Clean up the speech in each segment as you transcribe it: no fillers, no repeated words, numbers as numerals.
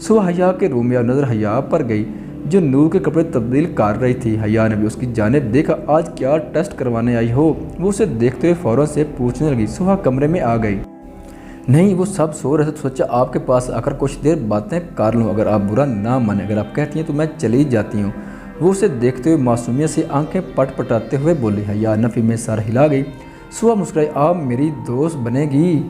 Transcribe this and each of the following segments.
صبح حیا کے روم میں نظر حیا پر گئی جو نور کے کپڑے تبدیل کر رہی تھی۔ حیا نے بھی اس کی جانب دیکھا۔ آج کیا ٹیسٹ کروانے آئی ہو؟ وہ اسے دیکھتے ہوئے فوراً سے پوچھنے لگی۔ صبح کمرے میں آ گئی۔ نہیں، وہ سب سو رہے تھے تو سوچا آپ کے پاس آ کر کچھ دیر باتیں کر لوں، اگر آپ برا نہ مانیں، اگر آپ کہتی ہیں تو میں چلی جاتی ہوں۔ وہ اسے دیکھتے ہوئے معصومیت سے آنکھیں پٹ پٹاتے ہوئے بولی۔ حیا نفی میں سر ہلا گئی۔ صبح مسکرائی، آپ میری دوست بنے گی؟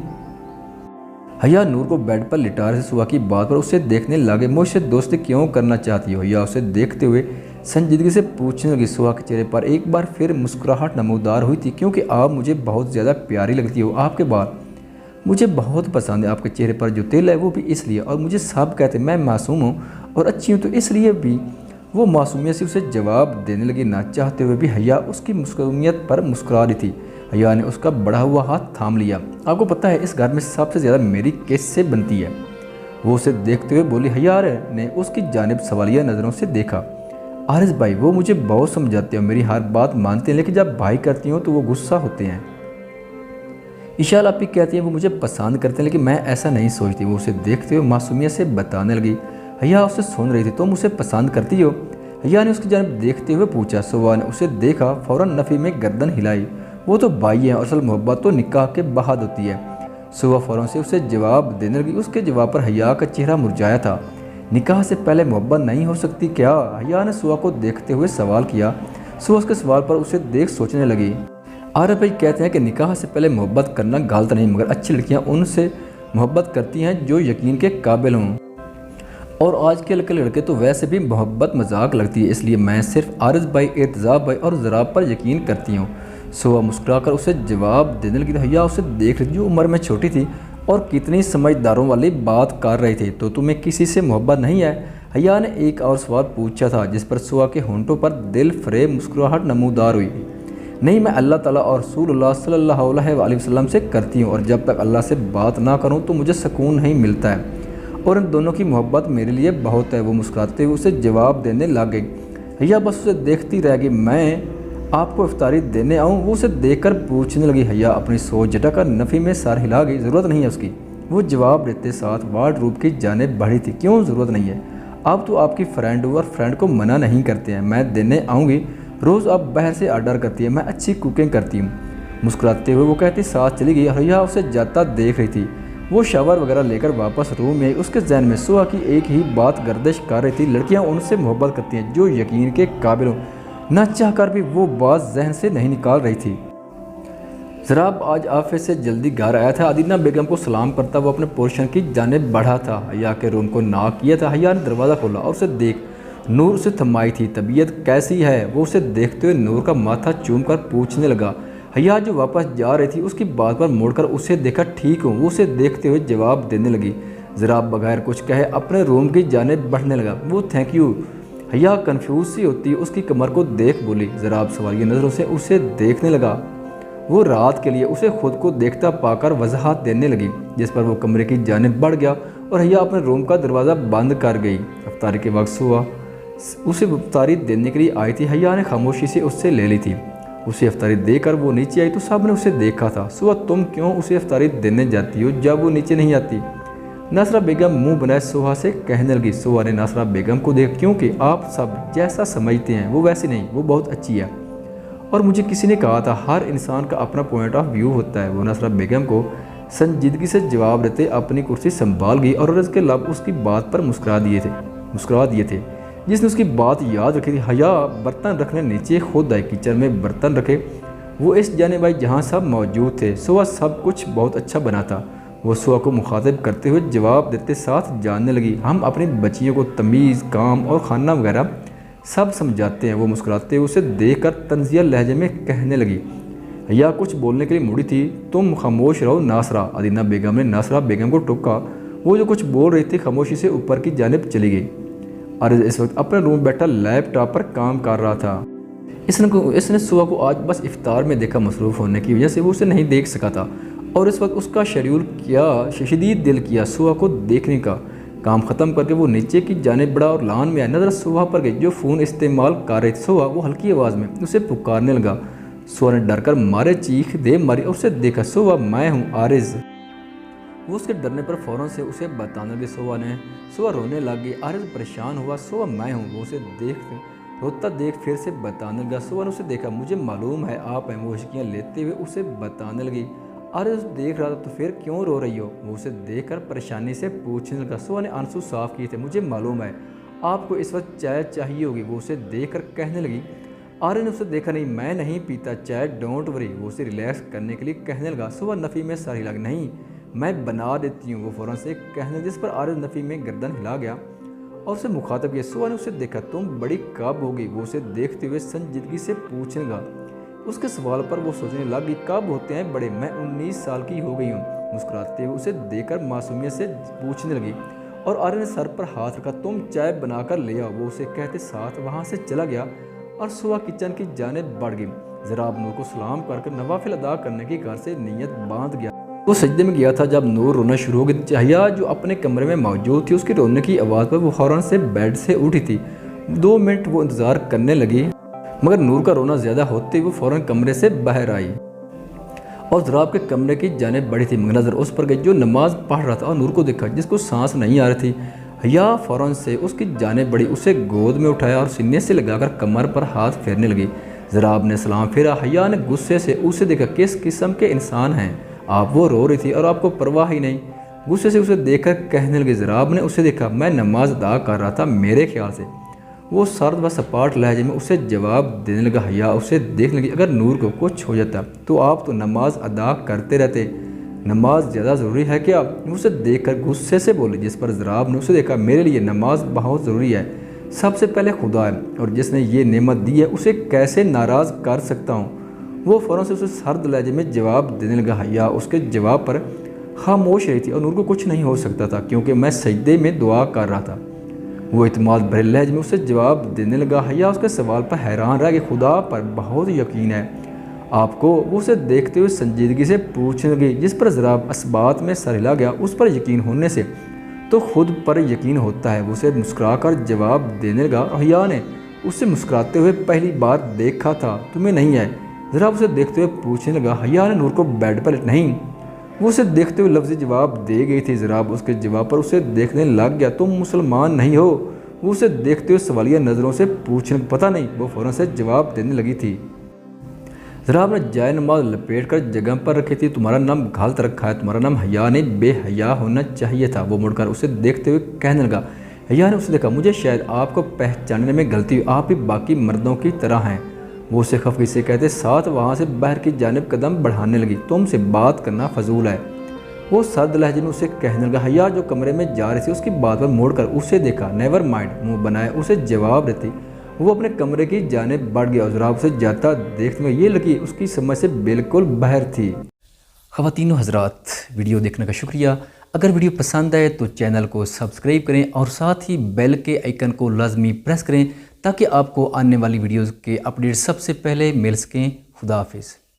حیا نور کو بیڈ پر لٹا رہے صبح کی بات پر اسے دیکھنے لگے۔ مجھ سے دوستی کیوں کرنا چاہتی ہو؟ حیا اسے دیکھتے ہوئے سنجیدگی سے پوچھنے لگی۔ صبح کے چہرے پر ایک بار پھر مسکراہٹ نمودار ہوئی تھی۔ کیونکہ آپ مجھے بہت زیادہ پیاری لگتی ہو، آپ کے بال مجھے بہت پسند ہے، آپ کے چہرے پر جو تل ہے وہ بھی اس لیے، اور مجھے سب کہتے ہیں میں معصوم ہوں اور اچھی ہوں تو اس لیے بھی۔ وہ معصومیت سے اسے جواب دینے لگی۔ نہ چاہتے ہوئے بھی حیا اس کی معصومیت پر مسکرا رہی تھی۔ حیا نے اس کا بڑھا ہوا ہاتھ تھام لیا۔ آپ کو پتہ ہے اس گھر میں سب سے زیادہ میری کس سے بنتی ہے؟ وہ اسے دیکھتے ہوئے بولی۔ حیا نے اس کی جانب سوالیہ نظروں سے دیکھا۔ عارض بھائی، وہ مجھے بہت سمجھاتے ہیں، میری ہر بات مانتے ہیں، لیکن جب بھائی کرتی ہوں تو وہ غصہ ہوتے ہیں۔ اشال آپ بھی کہتی ہیں وہ مجھے پسند کرتے ہیں، لیکن میں ایسا نہیں سوچتی۔ وہ اسے دیکھتے ہوئے معصومیت سے بتانے لگی۔ حیا اسے سن رہی تھی۔ تم اسے پسند کرتی ہو؟ حیا نے اس کی جانب دیکھتے ہوئے پوچھا۔ صبح نے اسے دیکھا، فوراً نفی میں گردن ہلائی۔ وہ تو بھائی ہیں اور اصل محبت تو نکاح کے بعد ہوتی ہے۔ صبح فوراً سے اسے جواب دینے لگی۔ اس کے جواب پر حیا کا چہرہ مرجھایا تھا۔ نکاح سے پہلے محبت نہیں ہو سکتی کیا؟ حیا نے صبح کو دیکھتے ہوئے سوال کیا۔ صبح اس کے سوال پر اسے دیکھ سوچنے لگی۔ عارف بھائی کہتے ہیں کہ نکاح سے پہلے محبت کرنا غلط نہیں، مگر اچھی لڑکیاں ان سے محبت کرتی ہیں جو یقین کے قابل ہوں، اور آج کل کے لڑکے تو ویسے بھی محبت مذاق لگتی ہے، اس لیے میں صرف عارض بھائی، ارتضا بھائی اور ضراب پر یقین کرتی ہوں۔ صبح مسکرا کر اسے جواب دینے لگی۔ حیا اسے دیکھ رہی جو عمر میں چھوٹی تھی اور کتنی سمجھداروں والی بات کر رہی تھی۔ تو تمہیں کسی سے محبت نہیں ہے؟ حیا نے ایک اور سوال پوچھا تھا جس پر صبح کے ہونٹوں پر دل فریب مسکراہٹ نمودار ہوئی۔ نہیں، میں اللہ تعالیٰ اور رسول اللہ صلی اللہ علیہ وسلم سے کرتی ہوں، اور جب تک اللہ سے بات نہ کروں تو مجھے سکون نہیں ملتا ہے، اور ان دونوں کی محبت میرے لیے بہت ہے۔ وہ مسکراتے ہوئے اسے جواب دینے لگ گئی۔ حیا بس اسے دیکھتی رہ گئی۔ میں آپ کو افطاری دینے آؤں؟ وہ اسے دیکھ کر پوچھنے لگی۔ حیا اپنی سوچ جھٹا کر نفی میں سر ہلا گئی۔ ضرورت نہیں ہے اس کی، وہ جواب دیتے ساتھ وارڈ روب کی جانب بڑھی تھی۔ کیوں ضرورت نہیں ہے؟ آپ تو آپ کی فرینڈ ہو اور فرینڈ کو منع نہیں کرتے ہیں۔ میں دینے آؤں گی، روز آپ باہر سے آرڈر کرتی ہیں، میں اچھی کوکنگ کرتی ہوں۔ مسکراتے ہوئے وہ کہتی ساتھ چلی گئی۔ حیا اسے جاتا دیکھ رہی تھی۔ وہ شاور وغیرہ لے کر واپس روم میں آئی۔ اس کے ذہن میں صبح کی ایک ہی بات گردش کر رہی تھی، لڑکیاں ان سے محبت کرتی ہیں جو یقین کے قابل ہوں۔ نہ چاہ کر بھی وہ بات ذہن سے نہیں نکال رہی تھی۔ ضراب آج آفس سے جلدی گھر آیا تھا۔ عدینہ بیگم کو سلام کرتا وہ اپنے پورشن کی جانب بڑھا تھا۔ حیا کے روم کو ناک کیا تھا۔ حیا نے دروازہ کھولا اور اسے دیکھ نور اسے تھمائی تھی۔ طبیعت کیسی ہے؟ وہ اسے دیکھتے ہوئے نور کا ماتھا چوم کر پوچھنے لگا۔ حیا جو واپس جا رہی تھی اس کی بات پر موڑ کر اسے دیکھا۔ ٹھیک ہوں، وہ اسے دیکھتے ہوئے جواب دینے لگی۔ ضراب بغیر کچھ کہے اپنے روم کی جانب بڑھنے لگا۔ وہ تھینک یو۔ حیا کنفیوز سی ہوتی اس کی کمر کو دیکھ بولی۔ ضراب سوالیہ نظروں سے اسے دیکھنے لگا۔ وہ رات کے لیے اسے خود کو دیکھتا پا کر وضاحت دینے لگی، جس پر وہ کمرے کی جانب بڑھ گیا اور حیا اپنے روم کا دروازہ بند کر گئی۔ افطاری کے وقت ہوا، اسے افطاری دینے کے لیے آئی تھی۔ حیا نے خاموشی سے اس سے لے لی تھی۔ اسے افطاری دے کر وہ نیچے آئی تو سب نے اسے دیکھا تھا۔ صبح تم کیوں اسے افطاری دینے جاتی ہو جب وہ نیچے نہیں آتی؟ ناصرہ بیگم منہ بنائے صبح سے کہنے لگی۔ صبح نے ناصرہ بیگم کو دیکھ، کیونکہ آپ سب جیسا سمجھتے ہیں وہ ویسی نہیں، وہ بہت اچھی ہے، اور مجھے کسی نے کہا تھا ہر انسان کا اپنا پوائنٹ آف ویو ہوتا ہے۔ وہ ناصرہ بیگم کو سنجیدگی سے جواب دیتے اپنی کرسی سنبھال گئی اور عرض کے لب اس کی بات پر مسکرا دیے تھے جس نے اس کی بات یاد رکھی تھی۔ حیا برتن رکھنے نیچے خود آئی، کچن میں برتن رکھے وہ اس جانب آئی جہاں سب موجود تھے۔ صبح سب کچھ بہت اچھا بنا تھا، وہ صبح کو مخاطب کرتے ہوئے جواب دیتے ساتھ جاننے لگی۔ ہم اپنی بچیوں کو تمیز، کام اور کھانا وغیرہ سب سمجھاتے ہیں۔ وہ مسکراتے ہوئے اسے دیکھ کر طنزیہ لہجے میں کہنے لگی۔ حیا کچھ بولنے کے لیے مڑی تھی۔ تم خاموش رہو ناصرہ، عدینہ بیگم نے ناصرہ بیگم کو ٹوکا۔ وہ جو کچھ بول رہی تھی خاموشی سے اوپر کی جانب چلی گئی۔ عارض اس وقت اپنے روم بیٹھا لیپ ٹاپ پر کام کر رہا تھا۔ اس نے صبح کو آج بس افطار میں دیکھا، مصروف ہونے کی وجہ سے وہ اسے نہیں دیکھ سکا تھا، اور اس وقت اس کا شیڈیول کیا شدید دل کیا صبح کو دیکھنے کا۔ کام ختم کر کے وہ نیچے کی جانب بڑھا اور لان میں آیا۔ نظر صبح پر گئی جو فون استعمال کر رہی تھی۔ صبح وہ ہلکی آواز میں اسے پکارنے لگا۔ صبح نے ڈر کر مارے چیخ دے ماری اور اسے دیکھا۔ صبح میں ہوں عارض۔ وہ اس کے ڈرنے پر فوراً سے اسے بتانے لگی سوا نے۔ سوا رونے لگی۔ عارض پریشان ہوا، سوا میں ہوں۔ وہ اسے روتا دیکھ پھر سے بتانے لگا۔ سوا نے اسے دیکھا، مجھے معلوم ہے آپ ہیں۔ وہ ہچکیاں لیتے ہوئے اسے بتانے لگی۔ عارض اسے دیکھ رہا تھا، تو پھر کیوں رو رہی ہو؟ وہ اسے دیکھ کر پریشانی سے پوچھنے لگا۔ سوا نے آنسو صاف کیے تھے، مجھے معلوم ہے آپ کو اس وقت چائے چاہیے ہوگی۔ وہ اسے دیکھ کر کہنے لگی۔ عارض نے اسے دیکھا، نہیں میں نہیں پیتا چائے، ڈونٹ وری۔ وہ اسے ریلیکس کرنے کے لیے کہنے لگا۔ سوا نفی میں سر ہلا، نہیں میں بنا دیتی ہوں۔ وہ فوراً سے کہنے لگا، جس پر عارض نفی میں گردن ہلا گیا اور اسے مخاطب کیا۔ سوا نے اسے دیکھا، تم بڑی کب ہوگی؟ وہ اسے دیکھتے ہوئے سنجیدگی سے پوچھنے لگا۔ اس کے سوال پر وہ سوچنے لگی، کب ہوتے ہیں بڑے؟ میں 19 سال کی ہو گئی ہوں۔ مسکراتے ہوئے اسے دیکھ کر معصومیت سے پوچھنے لگی اور عارض نے سر پر ہاتھ رکھا، تم چائے بنا کر لے آؤ۔ وہ اسے کہتے ساتھ وہاں سے چلا گیا اور سوا کچن کی جانب بڑھ گئی۔ ضراب نور کو سلام کر نوافل ادا کرنے کی گھر سے نیت باندھ گیا۔ وہ سجدے میں گیا تھا جب نور رونا شروع ہو گئی۔ حیا جو اپنے کمرے میں موجود تھی، اس کی رونے کی آواز پر وہ فوراً سے بیڈ سے اٹھی تھی۔ 2 منٹ وہ انتظار کرنے لگی، مگر نور کا رونا زیادہ ہوتے وہ فوراً کمرے سے باہر آئی اور ضراب کے کمرے کی جانب بڑھی تھی، مگر نظر اس پر گئی جو نماز پڑھ رہا تھا اور نور کو دیکھا جس کو سانس نہیں آ رہی تھی۔ حیا فوراً سے اس کی جانب بڑھی، اسے گود میں اٹھایا اور سینے سے لگا کر کمر پر ہاتھ پھیرنے لگی۔ ضراب نے سلام پھیرا۔ حیا نے غصے سے اسے دیکھا، کس قسم کے انسان ہیں آپ؟ وہ رو رہی تھی اور آپ کو پرواہ ہی نہیں۔ غصے سے اسے دیکھ کر کہنے لگی۔ ضراب نے اسے دیکھا، میں نماز ادا کر رہا تھا میرے خیال سے۔ وہ سرد و سپاٹ لہجے میں اسے جواب دینے لگا۔ حیا اسے دیکھنے لگی، اگر نور کو کچھ ہو جاتا تو آپ تو نماز ادا کرتے رہتے، نماز زیادہ ضروری ہے کیا؟ وہ اسے دیکھ کر غصے سے بولی، جس پر ضراب نے اسے دیکھا، میرے لیے نماز بہت ضروری ہے، سب سے پہلے خدا ہے اور جس نے یہ نعمت دی ہے اسے کیسے ناراض کر سکتا ہوں؟ وہ فوراً سے اسے سرد لہجے میں جواب دینے لگا۔ حیا اس کے جواب پر خاموش رہی تھی اور نور کو کچھ نہیں ہو سکتا تھا کیونکہ میں سجدے میں دعا کر رہا تھا۔ وہ اعتماد بھرے لہجے میں اسے جواب دینے لگا۔ حیا اس کے سوال پر حیران رہ کہ خدا پر بہت یقین ہے آپ کو؟ وہ اسے دیکھتے ہوئے سنجیدگی سے پوچھنے لگی، جس پر ضراب اسبات میں سر ہلا گیا۔ اس پر یقین ہونے سے تو خود پر یقین ہوتا ہے۔ وہ اسے مسکرا کر جواب دینے لگا۔ حیا نے اسے مسکراتے ہوئے پہلی بار دیکھا تھا، تمہیں نہیں ہے؟ ضراب اسے دیکھتے ہوئے پوچھنے لگا۔ حیا نے نور کو بیڈ پر نہیں، وہ اسے دیکھتے ہوئے لفظی جواب دے گئی تھی۔ ضراب اس کے جواب پر اسے دیکھنے لگ گیا، تم مسلمان نہیں ہو؟ وہ اسے دیکھتے ہوئے سوالیہ نظروں سے پوچھنے پتہ نہیں، وہ فوراً سے جواب دینے لگی تھی۔ ضراب نے جائے نماز لپیٹ کر جگہ پر رکھی تھی، تمہارا نام غلط رکھا ہے، تمہارا نام حیا نہیں بے حیا ہونا چاہیے تھا۔ وہ مڑ کر اسے دیکھتے ہوئے کہنے لگا۔ حیا نے اسے دیکھا، مجھے شاید آپ کو پہچاننے میں غلطی ہوئی، آپ بھی باقی مردوں کی طرح ہیں۔ وہ اسے خفگی سے کہتے ساتھ وہاں سے باہر کی جانب قدم بڑھانے لگی، تم سے بات کرنا فضول ہے۔ وہ سرد لہجے میں اسے کہنے لگا۔ حیا جو کمرے میں جا رہی تھی اس کی بات پر موڑ کر اسے دیکھا، نیور مائنڈ منہ بنائے اسے جواب دیتی۔ وہ اپنے کمرے کی جانب بڑھ گیا اور ضراب اسے جاتا دیکھتے ہوئے یہ لڑکی اس کی سمجھ سے بالکل باہر تھی۔ خواتین و حضرات، ویڈیو دیکھنے کا شکریہ۔ اگر ویڈیو پسند آئے تو چینل کو سبسکرائب کریں اور ساتھ ہی بیل کے آئیکن کو لازمی پریس کریں تاکہ آپ کو آنے والی ویڈیوز کے اپڈیٹ سب سے پہلے مل سکیں۔ خدا حافظ۔